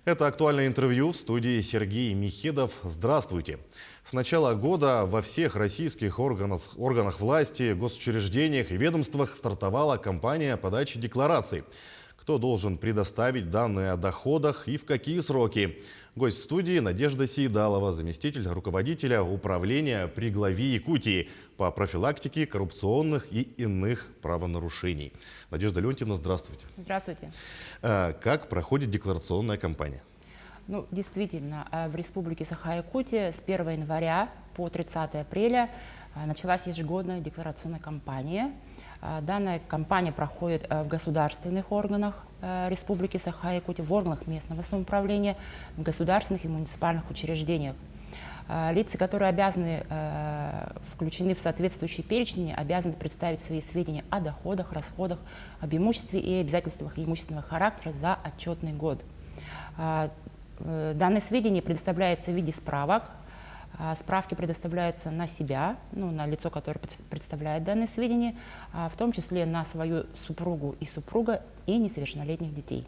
Это актуальное интервью в студии Сергей Михедов. Здравствуйте. С начала года во всех российских органах власти, госучреждениях и ведомствах стартовала кампания подачи деклараций. Кто должен предоставить данные о доходах и в какие сроки? Гость студии Надежда Сейдалова, заместитель руководителя управления при главе Якутии по профилактике коррупционных и иных правонарушений. Надежда Леонтьевна, здравствуйте. Здравствуйте. Как проходит декларационная кампания? Ну, действительно, в Республике Саха-Якутия с 1 января по 30 апреля началась ежегодная декларационная кампания. Данная кампания проходит в государственных органах Республики Саха-Якутия, в органах местного самоуправления, в государственных и муниципальных учреждениях. Лица, которые обязаны, включены в соответствующие перечни, обязаны представить свои сведения о доходах, расходах, об имуществе и обязательствах имущественного характера за отчетный год. Данные сведения предоставляются в виде справок. Справки предоставляются на себя, на лицо, которое представляет данные сведения, в том числе на свою супругу и супруга и несовершеннолетних детей.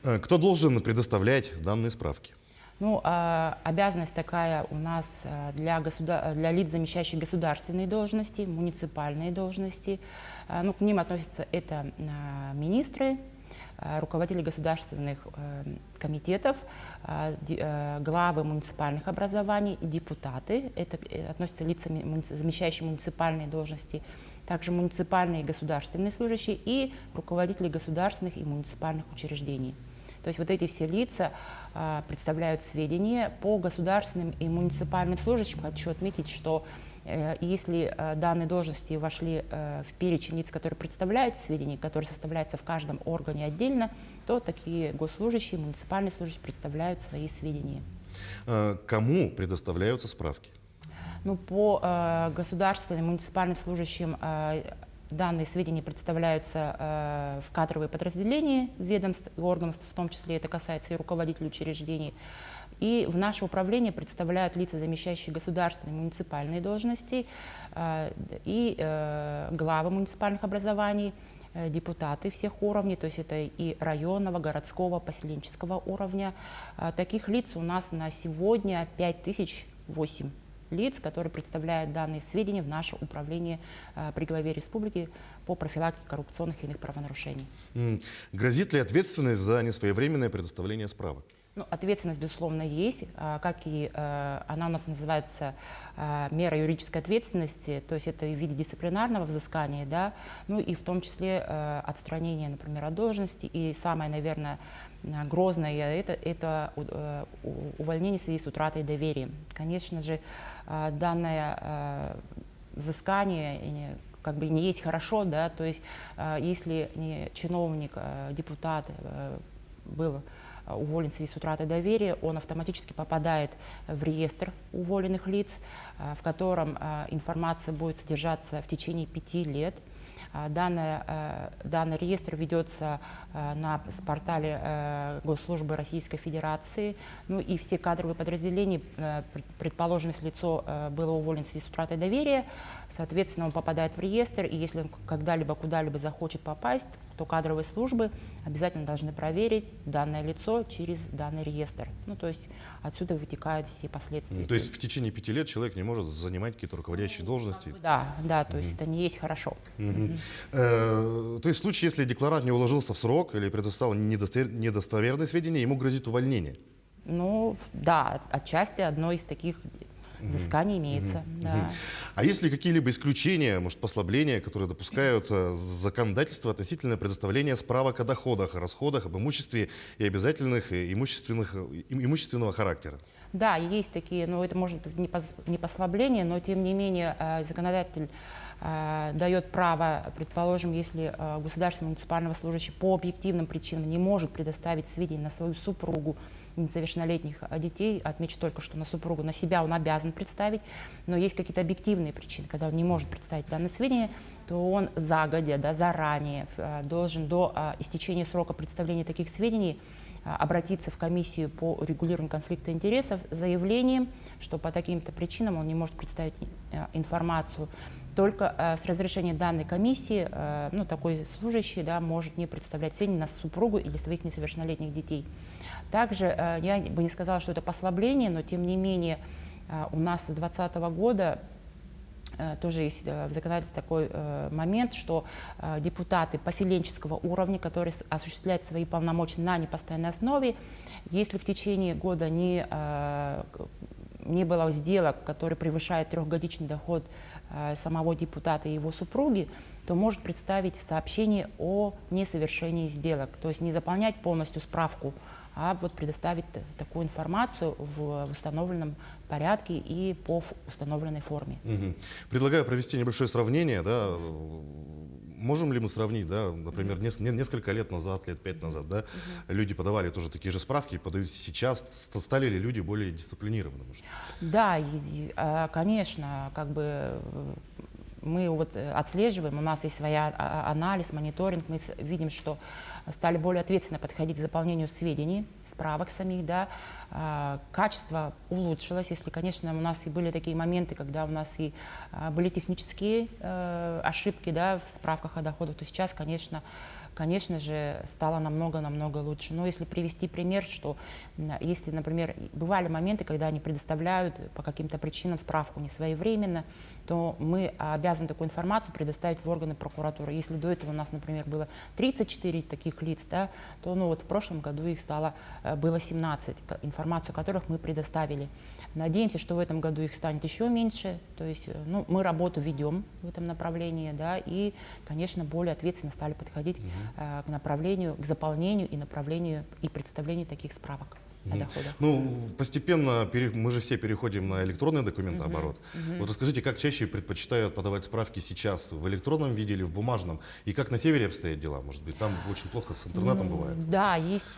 Кто должен предоставлять данные справки? Обязанность такая у нас для лиц, замещающих государственные должности, муниципальные должности. К ним относятся это министры, руководители государственных комитетов, главы муниципальных образований, депутаты, это относятся лица, замещающие муниципальные должности, также муниципальные и государственные служащие и руководители государственных и муниципальных учреждений. То есть вот эти все лица представляют сведения по государственным и муниципальным служащим. Хочу отметить, что если данные должности вошли в перечень лиц, которые представляют сведения, которые составляются в каждом органе отдельно, то такие госслужащие, муниципальные служащие представляют свои сведения. Кому предоставляются справки? По государственным и муниципальным служащим данные сведения представляются в кадровые подразделения ведомств и органов, в том числе это касается и руководителей учреждений. И в наше управление представляют лица, замещающие государственные и муниципальные должности, и главы муниципальных образований, депутаты всех уровней, то есть это и районного, городского, поселенческого уровня. Таких лиц у нас на сегодня 5008 лиц, которые представляют данные сведения в наше управление при главе республики по профилактике коррупционных и иных правонарушений. Грозит ли ответственность за несвоевременное предоставление справок? Ответственность, безусловно, есть, как и она у нас называется мера юридической ответственности, то есть это в виде дисциплинарного взыскания, да, и в том числе отстранение, например, от должности, и самое, наверное, грозное это увольнение в связи с утратой доверия. Конечно же, данное взыскание не есть хорошо, да, то есть если чиновник, депутат был уволен в связи с утратой доверия, он автоматически попадает в реестр уволенных лиц, в котором информация будет содержаться в течение 5 лет. Данный реестр ведется на портале Госслужбы Российской Федерации. И все кадровые подразделения, предположим, если лицо было уволено в связи с утратой доверия, соответственно, он попадает в реестр, и если он когда-либо куда-либо захочет попасть, то кадровые службы обязательно должны проверить данное лицо через данный реестр. То есть отсюда вытекают все последствия. То есть в течение 5 лет человек не может занимать какие-то руководящие должности? Да, то есть это не есть хорошо. То есть в случае, если декларант не уложился в срок или предоставил недостоверные сведения, ему грозит увольнение? Да, отчасти одно из таких взысканий имеется. Да. А есть ли какие-либо исключения, может, послабления, которые допускают законодательство относительно предоставления справок о доходах, о расходах, об имуществе и обязательных имущественного характера? Да, есть такие, это может быть не послабление, но тем не менее законодатель дает право, предположим, если государственный муниципального служащий по объективным причинам не может предоставить сведения на свою супругу, несовершеннолетних детей, отмечу только, что на супругу, на себя он обязан представить, но есть какие-то объективные причины, когда он не может представить данные сведения, то он заранее должен до истечения срока представления таких сведений обратиться в комиссию по урегулированию конфликта интересов с заявлением, что по таким-то причинам он не может представить информацию. Только с разрешения данной комиссии такой служащий может не представлять сведения на супругу или своих несовершеннолетних детей. Также я бы не сказала, что это послабление, но тем не менее у нас с 2020 года тоже есть в законодательстве такой момент, что депутаты поселенческого уровня, которые осуществляют свои полномочия на непостоянной основе, если в течение года не было сделок, которые превышают трехгодичный доход самого депутата и его супруги, то может представить сообщение о несовершении сделок. То есть не заполнять полностью справку, а вот предоставить такую информацию в установленном порядке и по установленной форме. Предлагаю провести небольшое сравнение. Да? Можем ли мы сравнить, да, например, несколько лет назад, лет 5 назад, да, люди подавали тоже такие же справки, подают сейчас, стали ли люди более дисциплинированными? Да, конечно, как бы мы вот отслеживаем, у нас есть своя анализ, мониторинг, мы видим, что стали более ответственно подходить к заполнению сведений, справок самих, да, качество улучшилось, если, конечно, у нас и были такие моменты, когда у нас и были технические ошибки, да, в справках о доходах, то сейчас, конечно же, стало намного лучше. Но если привести пример, что если, например, бывали моменты, когда они предоставляют по каким-то причинам справку несвоевременно, то мы обязаны такую информацию предоставить в органы прокуратуры. Если до этого у нас, например, было 34 таких лиц, да, то вот в прошлом году их было 17, информацию которых мы предоставили. Надеемся, что в этом году их станет еще меньше. То есть мы работу ведем в этом направлении, да, и, конечно, более ответственно стали подходить к направлению, к заполнению и направлению и представлению таких справок о доходах. Ну, постепенно мы же все переходим на электронный документооборот. Вот расскажите, как чаще предпочитают подавать справки сейчас, в электронном виде или в бумажном? И как на севере обстоят дела? Может быть, там очень плохо с интернетом бывает? Да, есть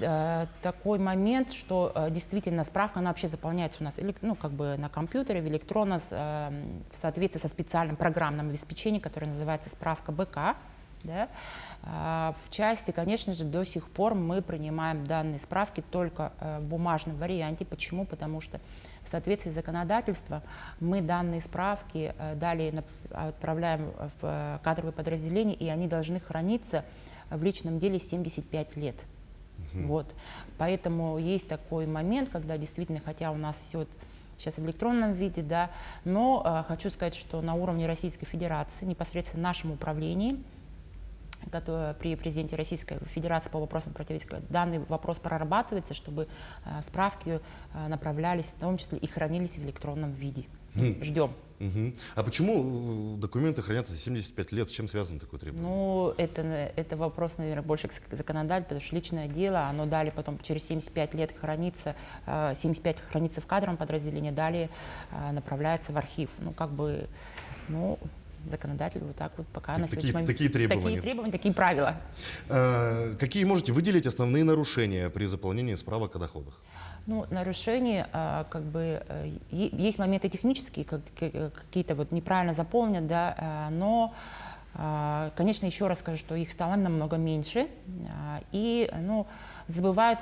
такой момент, что действительно справка, она вообще заполняется у нас как бы на компьютере, в электронно, в соответствии со специальным программным обеспечением, которое называется справка БК. Да? В части, конечно же, до сих пор мы принимаем данные справки только в бумажном варианте. Почему? Потому что в соответствии с законодательством мы данные справки далее отправляем в кадровые подразделения, и они должны храниться в личном деле 75 лет. Вот. Поэтому есть такой момент, когда действительно, хотя у нас все сейчас в электронном виде, да, но хочу сказать, что на уровне Российской Федерации, непосредственно в нашем управлении, при президенте Российской Федерации по вопросам противодействия, данный вопрос прорабатывается, чтобы справки направлялись, в том числе и хранились в электронном виде. Ждем. А почему документы хранятся 75 лет? С чем связано такое требование? Ну, это вопрос, наверное, больше к законодателю, потому что личное дело, оно далее потом через 75 лет хранится, 75 хранится в кадровом подразделении, далее направляется в архив. Законодатель вот так вот пока на сегодняшний момент. Такие требования. Такие требования, такие правила. Какие можете выделить основные нарушения при заполнении справок о доходах? Ну, нарушения, есть моменты технические, какие-то вот неправильно заполнят, да, но, конечно, еще раз скажу, что их стало намного меньше, и, забывают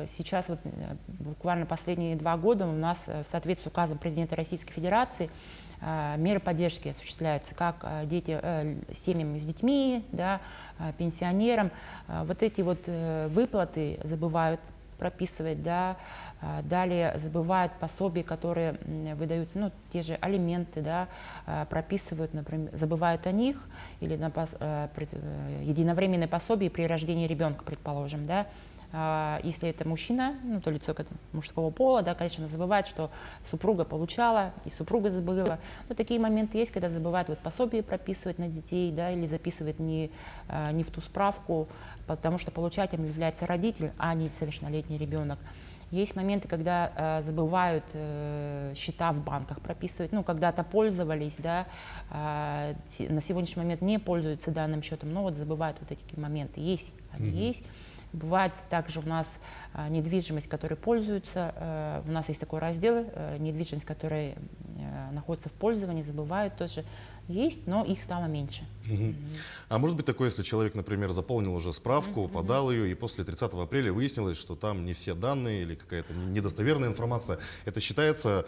сейчас, вот буквально последние 2 года у нас в соответствии с указом президента Российской Федерации меры поддержки осуществляются как семьям с детьми, да, пенсионерам. Вот эти вот выплаты забывают прописывать, да, далее забывают пособия, которые выдаются, те же алименты, да, прописывают, например, забывают о них, или единовременное пособие при рождении ребенка, предположим, да. Если это мужчина, то лицо мужского пола, да, конечно, забывает, что супруга получала, и супруга забыла. Но такие моменты есть, когда забывают пособие прописывать на детей, да, или записывать не в ту справку, потому что получателем является родитель, а не совершеннолетний ребенок. Есть моменты, когда забывают счета в банках прописывать, когда-то пользовались, да, на сегодняшний момент не пользуются данным счетом, но забывают вот эти моменты. Есть, они есть. Бывает также у нас недвижимость, которой пользуются. У нас есть такой раздел, недвижимость, которая находится в пользовании, забывают тоже. Есть, но их стало меньше. А может быть такое, если человек, например, заполнил уже справку, подал ее, и после 30 апреля выяснилось, что там не все данные или какая-то недостоверная информация, это считается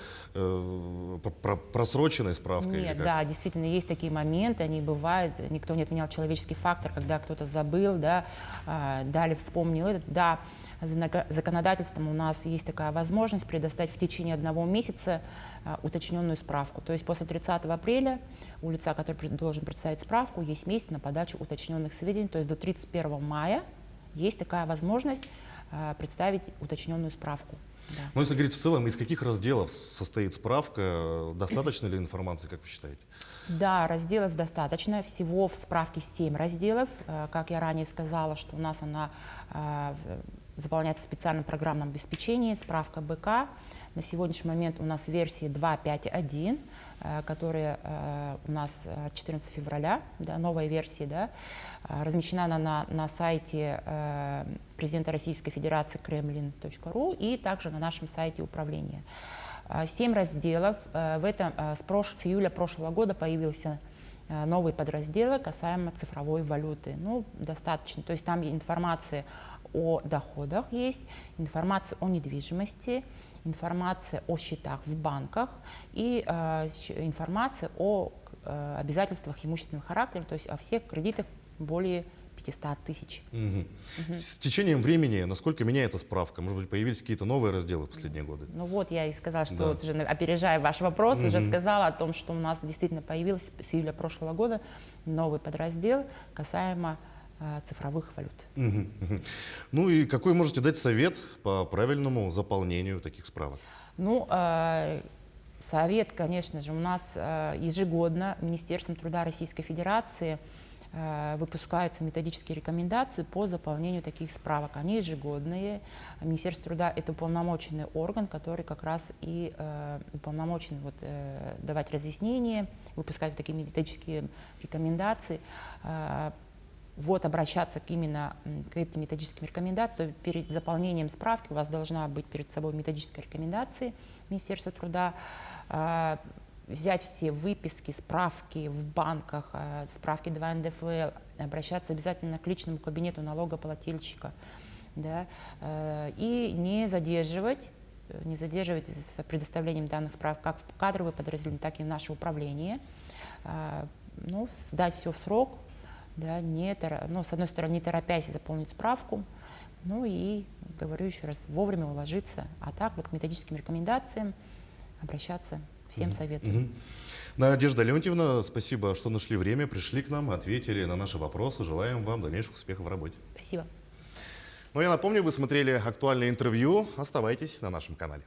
просроченной справкой? Нет, да, действительно, есть такие моменты, они бывают, никто не отменял человеческий фактор, когда кто-то забыл, да, далее вспомнил это, да. законодательством у нас есть такая возможность предоставить в течение 1 месяца уточненную справку. То есть после 30 апреля у лица, который должен представить справку, есть месяц на подачу уточненных сведений. То есть до 31 мая есть такая возможность представить уточненную справку. Да. Но если говорить в целом, из каких разделов состоит справка? Достаточно ли информации, как вы считаете? Да, разделов достаточно. Всего в справке 7 разделов. Как я ранее сказала, что у нас она заполняется в специальном программном обеспечении, справка БК. На сегодняшний момент у нас версия 2.5.1, которая у нас 14 февраля, да, новая версия, да, размещена она на сайте президента Российской Федерации kremlin.ru и также на нашем сайте управления. 7 разделов. С июля прошлого года появился новый подраздел касаемо цифровой валюты. Ну, достаточно. То есть там информация о доходах есть, информация о недвижимости, информация о счетах в банках и информация о обязательствах имущественного характера, то есть о всех кредитах более 500 тысяч. С течением времени, насколько меняется справка? Может быть, появились какие-то новые разделы в последние годы? Ну вот я и сказала, что Да. вот уже опережая ваш вопрос, уже сказала о том, что у нас действительно появился с июля прошлого года новый подраздел касаемо цифровых валют. Ну и какой можете дать совет по правильному заполнению таких справок? Ну, совет, конечно же, у нас ежегодно Министерством труда Российской Федерации выпускаются методические рекомендации по заполнению таких справок. Они ежегодные. Министерство труда — это уполномоченный орган, который как раз и уполномочен давать разъяснения, выпускать такие методические рекомендации. Обращаться именно к этим методическим рекомендациям, то есть перед заполнением справки у вас должна быть перед собой методическая рекомендация Министерства труда, взять все выписки, справки в банках, справки 2 НДФЛ, обращаться обязательно к личному кабинету налогоплательщика, да, и не задерживать с предоставлением данных справок как в кадровое подразделение, так и в наше управление, сдать все в срок. Да, с одной стороны, не торопясь заполнить справку, и, говорю еще раз, вовремя уложиться, а так вот к методическим рекомендациям обращаться всем советую. Надежда Леонтьевна, спасибо, что нашли время, пришли к нам, ответили на наши вопросы. Желаем вам дальнейших успехов в работе. Спасибо. Ну, я напомню, вы смотрели актуальное интервью. Оставайтесь на нашем канале.